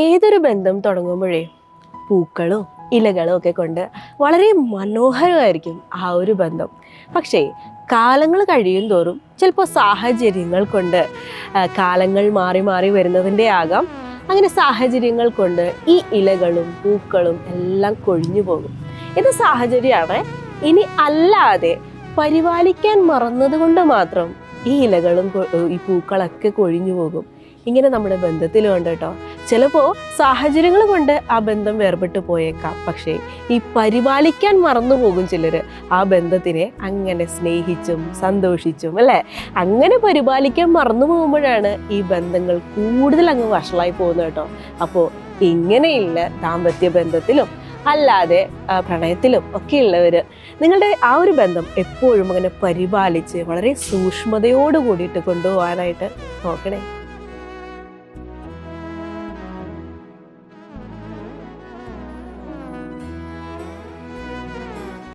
ഏതൊരു ബന്ധം തുടങ്ങുമ്പോഴേ പൂക്കളും ഇലകളും ഒക്കെ കൊണ്ട് വളരെ മനോഹരമായിരിക്കും ആ ഒരു ബന്ധം. പക്ഷേ കാലങ്ങൾ കഴിയും തോറും ചിലപ്പോൾ സാഹചര്യങ്ങൾ കൊണ്ട് കാലങ്ങൾ മാറി മാറി വരുന്നതിൻ്റെ ആകാം, അങ്ങനെ സാഹചര്യങ്ങൾ കൊണ്ട് ഈ ഇലകളും പൂക്കളും എല്ലാം കൊഴിഞ്ഞു പോകും. ഇത് സാഹചര്യമാണ്. ഇനി അല്ലാതെ പരിപാലിക്കാൻ മറന്നതുകൊണ്ട് മാത്രം ഈ ഇലകളും ഈ പൂക്കളൊക്കെ കൊഴിഞ്ഞു പോകും. ഇങ്ങനെ നമ്മുടെ ബന്ധത്തിലും ഉണ്ട് കേട്ടോ. ചിലപ്പോൾ സാഹചര്യങ്ങൾ കൊണ്ട് ആ ബന്ധം വേർപെട്ട് പോയേക്കാം, പക്ഷേ ഈ പരിപാലിക്കാൻ മറന്നു പോകും ചിലർ ആ ബന്ധത്തിനെ അങ്ങനെ സ്നേഹിച്ചും സന്തോഷിച്ചും, അല്ലേ? അങ്ങനെ പരിപാലിക്കാൻ മറന്നു പോകുമ്പോഴാണ് ഈ ബന്ധങ്ങൾ കൂടുതൽ അങ്ങ് വഷളായി പോകുന്നത് കേട്ടോ. അപ്പോൾ ഇങ്ങനെയുള്ള ദാമ്പത്യ ബന്ധത്തിലും അല്ലാതെ പ്രണയത്തിലും ഒക്കെ ഉള്ളവർ നിങ്ങളുടെ ആ ഒരു ബന്ധം എപ്പോഴും അങ്ങനെ പരിപാലിച്ച് വളരെ സൂക്ഷ്മതയോട് കൂടിയിട്ട് കൊണ്ടുപോകാനായിട്ട് നോക്കണേ.